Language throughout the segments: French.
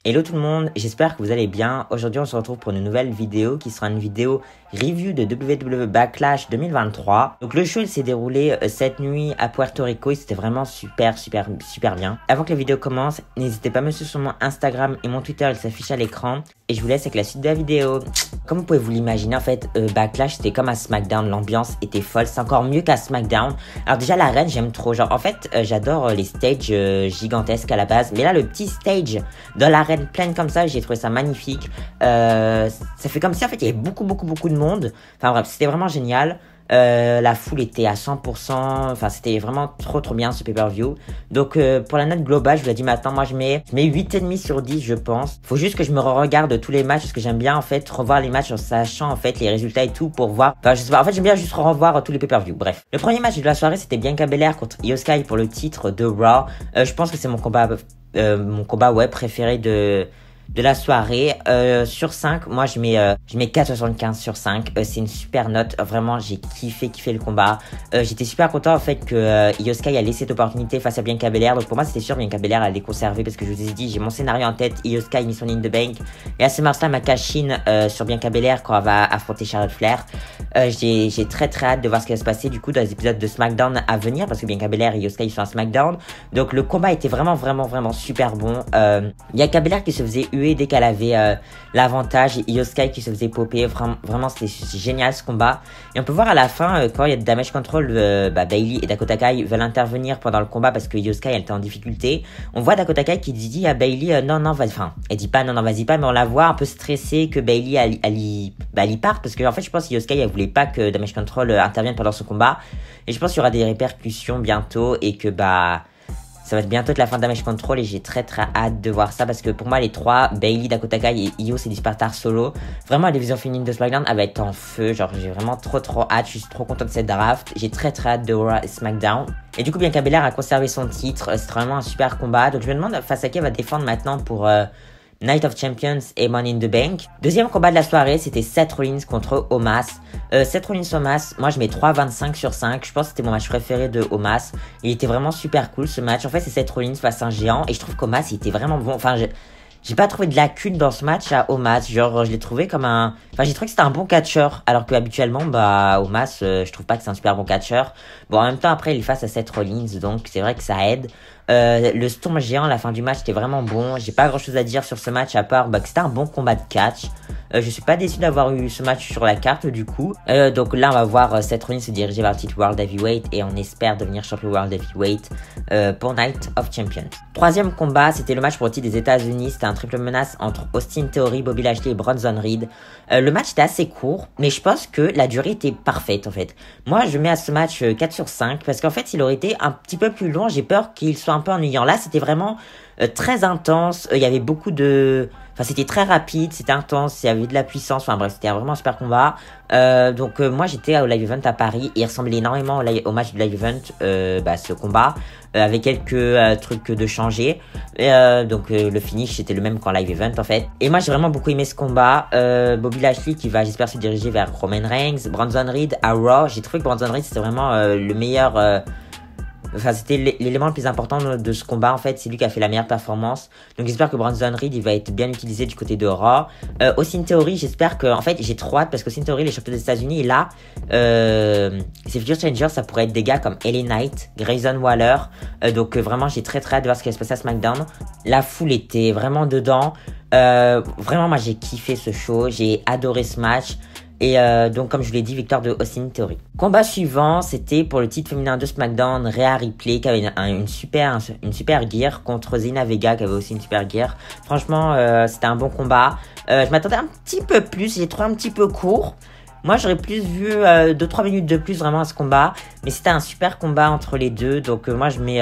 Hello tout le monde, j'espère que vous allez bien. Aujourd'hui on se retrouve pour une nouvelle vidéo qui sera une vidéo review de WWE Backlash 2023. Donc le show il s'est déroulé cette nuit à Puerto Rico et c'était vraiment super bien. Avant que la vidéo commence, n'hésitez pas à me suivre sur mon Instagram et mon Twitter, il s'affiche à l'écran. Et je vous laisse avec la suite de la vidéo. Comme vous pouvez vous l'imaginer, en fait, Backlash c'était comme à SmackDown, l'ambiance était folle, c'est encore mieux qu'à SmackDown. Alors déjà l'arène j'aime trop, genre en fait j'adore les stages gigantesques à la base, mais là le petit stage dans l'arène pleine comme ça, j'ai trouvé ça magnifique. Ça fait comme si en fait il y avait beaucoup de monde, enfin bref c'était vraiment génial. La foule était à 100%, enfin c'était vraiment trop bien ce pay-per-view. Donc pour la note globale, je vous l'ai dit maintenant, moi je mets 8,5 sur 10 je pense. Faut juste que je me regarde tous les matchs parce que j'aime bien en fait revoir les matchs en sachant en fait les résultats et tout pour voir. Enfin je sais pas, en fait j'aime bien juste revoir tous les pay-per-view. Bref, le premier match de la soirée c'était Bianca Belair contre Io Sky pour le titre de Raw. Je pense que c'est mon combat préféré de la soirée. Sur 5, moi je mets 4,75 sur 5. C'est une super note, vraiment j'ai kiffé le combat. J'étais super content en fait que Io Sky a laissé cette opportunité face à Bianca Belair. Donc pour moi c'était sûr Bianca Belair allait conserver parce que je vous ai dit j'ai mon scénario en tête, Io Sky Miss Money in the Bank et AC Marslam a cash-in sur Bianca Belair quand elle va affronter Charlotte Flair. J'ai très hâte de voir ce qui va se passer du coup dans les épisodes de SmackDown à venir parce que Bianca Belair et Io Sky sont à SmackDown. Donc le combat était vraiment super bon. Bianca Belair qui se faisait huer dès qu'elle avait l'avantage et Io Sky qui se faisait popper. Vraiment c'était génial ce combat. Et on peut voir à la fin quand il y a de damage control, Bayley et Dakota Kai veulent intervenir pendant le combat parce que Io Sky elle était en difficulté. On voit Dakota Kai qui dit à Bayley non vas-y, enfin elle dit pas non vas-y pas, mais on la voit un peu stressée que Bayley elle y parte parce que en fait je pense que Io Sky elle voulait pas que damage control intervienne pendant ce combat et je pense qu'il y aura des répercussions bientôt et que ça va être bientôt de la fin de Damage Control et j'ai très hâte de voir ça parce que pour moi les trois, Bayley, Dakota Kai et Io, c'est des superstars solo. Vraiment la division féminine de SmackDown elle va être en feu, genre j'ai vraiment trop hâte, je suis trop content de cette draft, j'ai très hâte de Raw et SmackDown. Et du coup Bianca Belair a conservé son titre, c'est vraiment un super combat, donc je me demande face à qui elle va défendre maintenant pour Night of Champions et Money in the Bank. Deuxième combat de la soirée, c'était Seth Rollins contre Omos. Seth Rollins-Omos, moi je mets 3,25 sur 5. Je pense que c'était mon match préféré de Omos. Il était vraiment super cool ce match. En fait, c'est Seth Rollins face à un géant et je trouve qu'Omos il était vraiment bon. Enfin, j'ai pas trouvé de lacune dans ce match à Omos. Genre, je l'ai trouvé comme un... Enfin, j'ai trouvé que c'était un bon catcheur. Alors que habituellement, Omos, je trouve pas que c'est un super bon catcheur. Bon, en même temps, après, il est face à Seth Rollins. Donc, c'est vrai que ça aide. Le Storm géant à la fin du match était vraiment bon. J'ai pas grand chose à dire sur ce match à part que c'était un bon combat de catch. Je suis pas déçu d'avoir eu ce match sur la carte du coup. Donc là on va voir Seth Rollins se diriger vers le titre World Heavyweight et on espère devenir champion World Heavyweight pour Night of Champions. Troisième combat, c'était le match pour le titre des États-Unis. C'était un triple menace entre Austin Theory, Bobby Lashley et Bronson Reed. Le match était assez court, mais je pense que la durée était parfaite en fait. Moi je mets à ce match 4 sur 5 parce qu'en fait s'il aurait été un petit peu plus long, j'ai peur qu'il soit un peu ennuyant. Là c'était vraiment très intense, il y avait beaucoup de... Enfin c'était très rapide, c'était intense, il y avait de la puissance, enfin bref c'était vraiment un super combat. Donc moi j'étais au live event à Paris et il ressemblait énormément au match du live event, ce combat, avec quelques trucs de changer. Donc le finish c'était le même qu'en live event en fait. Et moi j'ai vraiment beaucoup aimé ce combat. Bobby Lashley qui va j'espère se diriger vers Roman Reigns, Bronson Reed à Raw. J'ai trouvé que Bronson Reed c'était vraiment le meilleur... Enfin, c'était l'élément le plus important de ce combat, en fait. C'est lui qui a fait la meilleure performance. Donc, j'espère que Bronson Reed, il va être bien utilisé du côté de Raw. Austin Theory, j'espère que... En fait, j'ai trop hâte parce qu'Austin Theory, les champions des États-Unis, et là, ces Future Changers, ça pourrait être des gars comme LA Knight, Grayson Waller. Donc, vraiment, j'ai très hâte de voir ce qui va se passer à SmackDown. La foule était vraiment dedans. Vraiment, moi, j'ai kiffé ce show. J'ai adoré ce match. Et donc comme je vous l'ai dit, victoire de Austin Theory. Combat suivant, c'était pour le titre féminin de SmackDown, Rhea Ripley qui avait une super gear contre Zelina Vega qui avait aussi une super gear. Franchement c'était un bon combat. Je m'attendais un petit peu plus, j'ai trouvé un petit peu court. Moi j'aurais plus vu 2-3 minutes de plus vraiment à ce combat. Mais c'était un super combat entre les deux. Donc moi je mets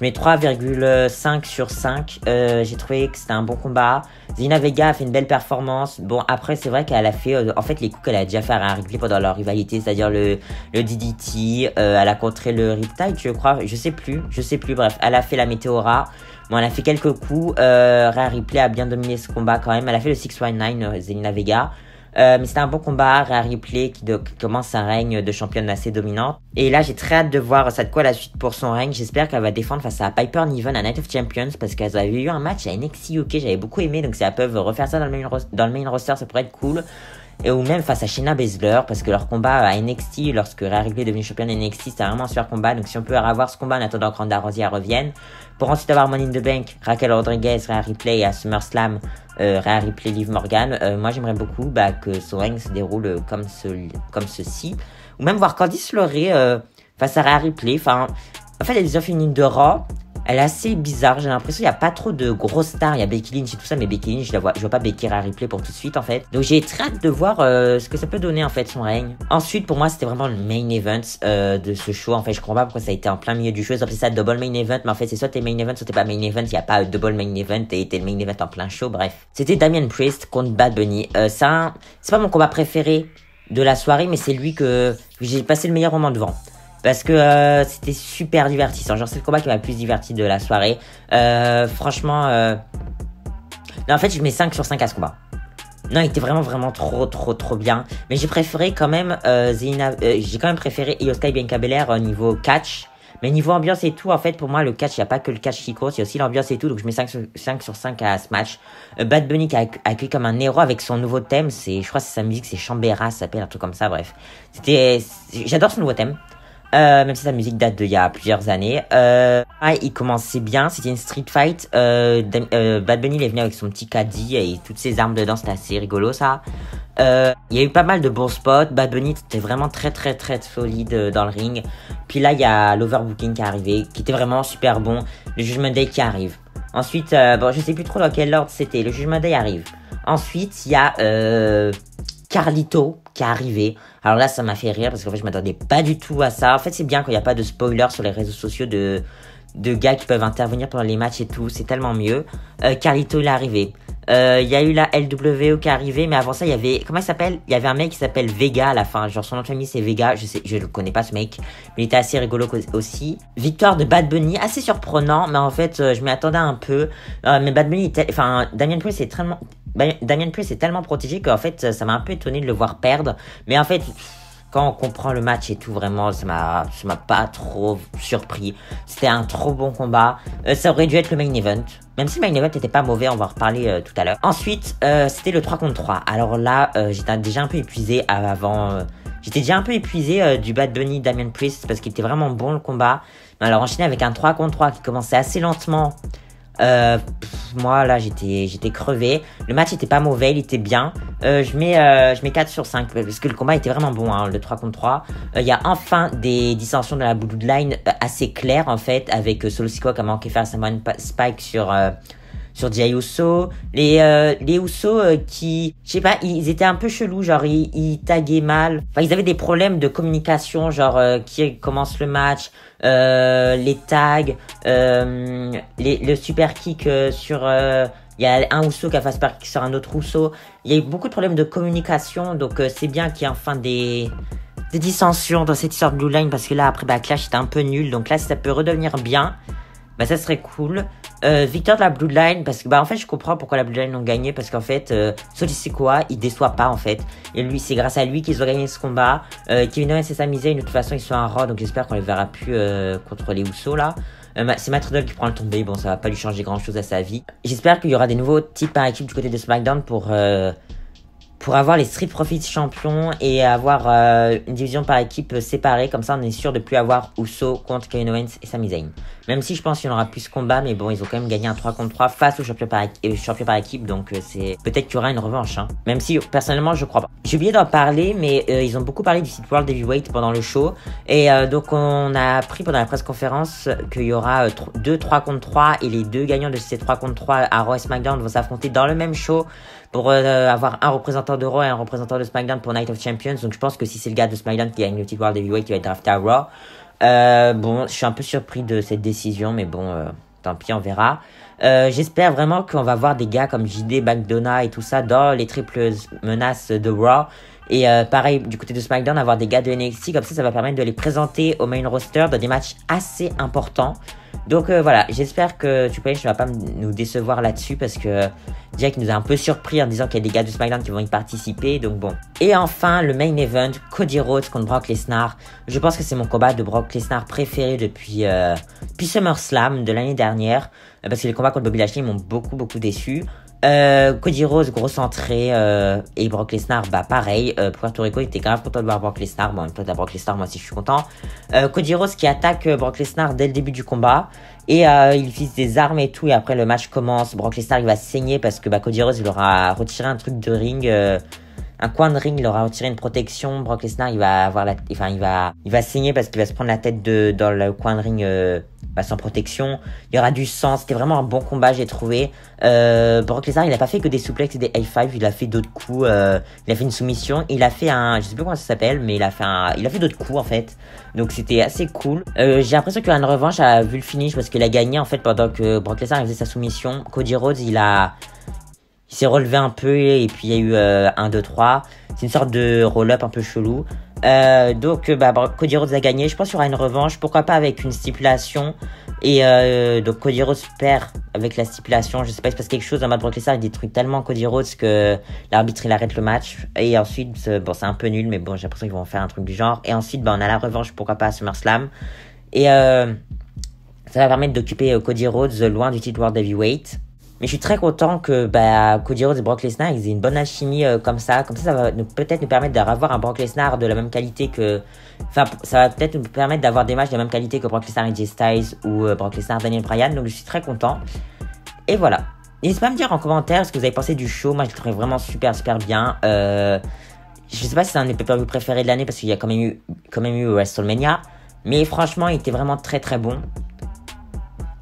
3,5 sur 5. J'ai trouvé que c'était un bon combat. Zelina Vega a fait une belle performance. Bon, après, c'est vrai qu'elle a fait, en fait, les coups qu'elle a déjà fait à Ripley pendant leur rivalité, c'est-à-dire le DDT, elle a contré le Riptide, je crois, je sais plus, bref, elle a fait la Météora. Bon, elle a fait quelques coups, Rhea Ripley a bien dominé ce combat quand même. Elle a fait le 619, Zelina Vega. Mais c'était un bon combat. Rhea Ripley qui commence un règne de championne assez dominante. Et là, j'ai très hâte de voir ça de quoi la suite pour son règne. J'espère qu'elle va défendre face à Piper Niven à Night of Champions parce qu'elles avaient eu un match à NXT UK. J'avais beaucoup aimé. Donc si elles peuvent refaire ça dans le main roster, ça pourrait être cool. Et ou même face à Shayna Baszler parce que leur combat à NXT lorsque Rhea Ripley est devenue championne NXT, c'était vraiment un super combat. Donc si on peut avoir ce combat en attendant que Ronda Rousey revienne, pour ensuite avoir Money in the Bank, Raquel Rodriguez, Rhea Ripley et à SummerSlam, Rhea Ripley, Liv Morgan, moi j'aimerais beaucoup que son règne se déroule comme ceci, ou même voir Candice LeRae face à Rhea Ripley. Enfin, en fait, elle est féminine de Raw. Elle est assez bizarre, j'ai l'impression qu'il n'y a pas trop de grosses stars, il y a Becky Lynch et tout ça, mais Becky Lynch, je vois pas Becky Rhea Ripley pour tout de suite en fait. Donc j'ai très hâte de voir ce que ça peut donner en fait son règne. Ensuite pour moi c'était vraiment le main event de ce show, en fait je comprends pas pourquoi ça a été en plein milieu du show, ils ont appelé ça double main event, mais en fait c'est soit t'es main event, soit t'es pas main event, il n'y a pas double main event et t'es le main event en plein show, bref. C'était Damian Priest contre Bad Bunny, c'est pas mon combat préféré de la soirée, mais c'est lui que j'ai passé le meilleur moment devant. Parce que c'était super divertissant. Genre c'est le combat qui m'a le plus diverti de la soirée. Franchement... Non, en fait je mets 5 sur 5 à ce combat. Non, il était vraiment trop bien. Mais j'ai préféré quand même j'ai quand même préféré Io Sky Bianca Belair au niveau catch. Mais niveau ambiance et tout, en fait, pour moi, le catch, il n'y a pas que le catch qui compte, il y a aussi l'ambiance et tout. Donc je mets 5 sur 5 à ce match. Bad Bunny qui a accueilli comme un héros avec son nouveau thème. Je crois que c'est sa musique, c'est Chambera, ça s'appelle un truc comme ça, bref. J'adore ce nouveau thème. Même si sa musique date d'il y a plusieurs années. Il commençait bien, c'était une street fight. Bad Bunny il est venu avec son petit caddie et toutes ses armes dedans, c'était assez rigolo ça. Il y a eu pas mal de bons spots. Bad Bunny était vraiment très solide dans le ring. Puis là il y a l'overbooking qui est arrivé, qui était vraiment super bon. Le Judgment Day qui arrive. Ensuite, je sais plus trop dans quel ordre c'était. Le Judgment Day arrive. Ensuite il y a Carlito qui est arrivé. Alors là, ça m'a fait rire parce qu'en fait, je m'attendais pas du tout à ça. En fait, c'est bien quand il n'y a pas de spoilers sur les réseaux sociaux de gars qui peuvent intervenir pendant les matchs et tout. C'est tellement mieux. Carlito, il est arrivé. Il y a eu la LWO qui est arrivée, mais avant ça, il y avait... Comment il s'appelle? Il y avait un mec qui s'appelle Vega à la fin. Genre, son nom de famille, c'est Vega. Je ne connais pas ce mec, mais il était assez rigolo aussi. Victoire de Bad Bunny, assez surprenant, mais en fait, je m'y attendais un peu. Mais Bad Bunny, Damian Priest est tellement protégé qu'en fait, ça m'a un peu étonné de le voir perdre. Mais en fait... Quand on comprend le match et tout, vraiment, ça m'a pas trop surpris. C'était un trop bon combat. Ça aurait dû être le main event. Même si le main event n'était pas mauvais, on va en reparler tout à l'heure. Ensuite, c'était le 3 contre 3. Alors là, j'étais déjà un peu épuisé J'étais déjà un peu épuisé du Bad Bunny Damian Priest parce qu'il était vraiment bon le combat. Mais alors enchaîné avec un 3 contre 3 qui commençait assez lentement. Moi là j'étais crevé. Le match était pas mauvais, il était bien. Je mets 4 sur 5 parce que le combat était vraiment bon, hein, le 3 contre 3. Il y a enfin des dissensions de la Bloodline assez claires en fait, avec Solo Sikoa qui a manqué faire Samoan Spike sur Jey Uso. Les Uso qui, je sais pas, ils étaient un peu chelous, genre ils taguaient mal. Enfin, ils avaient des problèmes de communication, genre qui commence le match, les tags, le super kick sur... il y a un Uso qui a fait super kick sur un autre Uso. Il y a eu beaucoup de problèmes de communication, donc c'est bien qu'il y ait enfin des dissensions dans cette histoire de Blue Line, parce que là, après Backlash, c'était un peu nul. Donc là, si ça peut redevenir bien, bah ça serait cool. Victoire de la Bloodline, parce que en fait je comprends pourquoi la Bloodline ont gagné, parce qu'en fait Solo Sikoa il déçoit pas en fait, et lui c'est grâce à lui qu'ils ont gagné ce combat. Kevin Owens et Sami Zayn de toute façon ils sont à Raw, donc j'espère qu'on les verra plus contre les Usos là. C'est Matt Riddle qui prend le tombé, bon ça va pas lui changer grand chose à sa vie. J'espère qu'il y aura des nouveaux titres par équipe du côté de SmackDown pour avoir les Street Profits champions et avoir une division par équipe séparée. Comme ça, on est sûr de plus avoir Uso contre Kevin Owens et Sami Zayn. Même si je pense qu'il n'y aura plus ce combat, mais bon, ils ont quand même gagné un 3 contre 3 face au champion par équipe. Donc, c'est peut-être qu'il y aura une revanche. Hein. Même si, personnellement, je crois pas. J'ai oublié d'en parler, mais ils ont beaucoup parlé du site World Heavyweight pendant le show. Et donc, on a appris pendant la presse conférence qu'il y aura 2 3 contre 3 et les deux gagnants de ces 3 contre 3 à Raw et SmackDown vont s'affronter dans le même show pour avoir un représentant de Raw et un représentant de SmackDown pour Night of Champions. Donc je pense que si c'est le gars de SmackDown qui gagne le titre World Heavyweight, qui va être drafté à Raw. Bon, je suis un peu surpris de cette décision, mais bon, tant pis, on verra. J'espère vraiment qu'on va voir des gars comme JD, McDonough et tout ça dans les triples menaces de Raw. Et pareil, du côté de SmackDown, avoir des gars de NXT, comme ça va permettre de les présenter au main roster dans des matchs assez importants. Donc voilà, j'espère que Triple H ne va pas nous décevoir là-dessus parce que Jack nous a un peu surpris en disant qu'il y a des gars de SmackDown qui vont y participer, donc bon. Et enfin, le main event, Cody Rhodes contre Brock Lesnar. Je pense que c'est mon combat de Brock Lesnar préféré depuis SummerSlam de l'année dernière, parce que les combats contre Bobby Lashley m'ont beaucoup déçu. Cody Rhodes, grosse entrée, et Brock Lesnar, bah pareil, Puerto Rico était grave content de voir Brock Lesnar, bon, toi t'as Brock Lesnar, moi aussi je suis content. Cody Rhodes qui attaque Brock Lesnar dès le début du combat, et il utilise des armes et tout, et après le match commence, Brock Lesnar il va saigner parce que bah, Cody Rhodes il aura retiré un truc de ring, un coin de ring, il aura retiré une protection, Brock Lesnar il va avoir il va saigner parce qu'il va se prendre la tête dans le coin de ring, sans protection. Il y aura du sang, c'était vraiment un bon combat j'ai trouvé. Brock Lesnar il a pas fait que des suplexes et des A5, il a fait d'autres coups, il a fait une soumission, il a fait je sais plus comment ça s'appelle, mais il a fait d'autres coups en fait, donc c'était assez cool. J'ai l'impression que la revanche a vu le finish parce qu'il a gagné en fait pendant que Brock Lesnar faisait sa soumission. Cody Rhodes il s'est relevé un peu et puis il y a eu 1, 2, 3. C'est une sorte de roll-up un peu chelou. Donc Cody Rhodes a gagné. Je pense qu'il y aura une revanche. Pourquoi pas avec une stipulation. Et donc Cody Rhodes perd avec la stipulation. Je sais pas, il se passe quelque chose en mode Brock Lesnar il détruit tellement Cody Rhodes que l'arbitre il arrête le match. Et ensuite, bon c'est un peu nul mais bon j'ai l'impression qu'ils vont faire un truc du genre. Et ensuite on a la revanche, pourquoi pas à SummerSlam. Et ça va permettre d'occuper Cody Rhodes loin du titre World Heavyweight. Mais je suis très content que Cody Rhodes et Brock Lesnar ils aient une bonne alchimie comme ça. Comme ça va peut-être nous permettre d'avoir un Brock Lesnar de la même qualité que... Enfin, ça va peut-être nous permettre d'avoir des matchs de la même qualité que Brock Lesnar et Jay Styles ou Brock Lesnar Daniel Bryan. Donc je suis très content. Et voilà. N'hésitez pas à me dire en commentaire ce que vous avez pensé du show. Moi je le trouvais vraiment super bien. Je sais pas si c'est un des pay-per-view préférés de l'année parce qu'il y a quand même eu WrestleMania. Mais franchement il était vraiment très bon.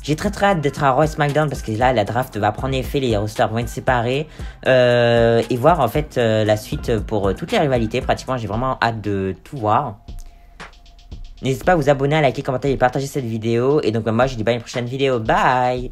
J'ai très hâte d'être à Raw et SmackDown parce que là la draft va prendre effet, les rosters vont être séparés et voir en fait la suite pour toutes les rivalités. Pratiquement j'ai vraiment hâte de tout voir. N'hésitez pas à vous abonner, à liker, commenter et partager cette vidéo. Et donc moi je vous dis bye à une prochaine vidéo. Bye.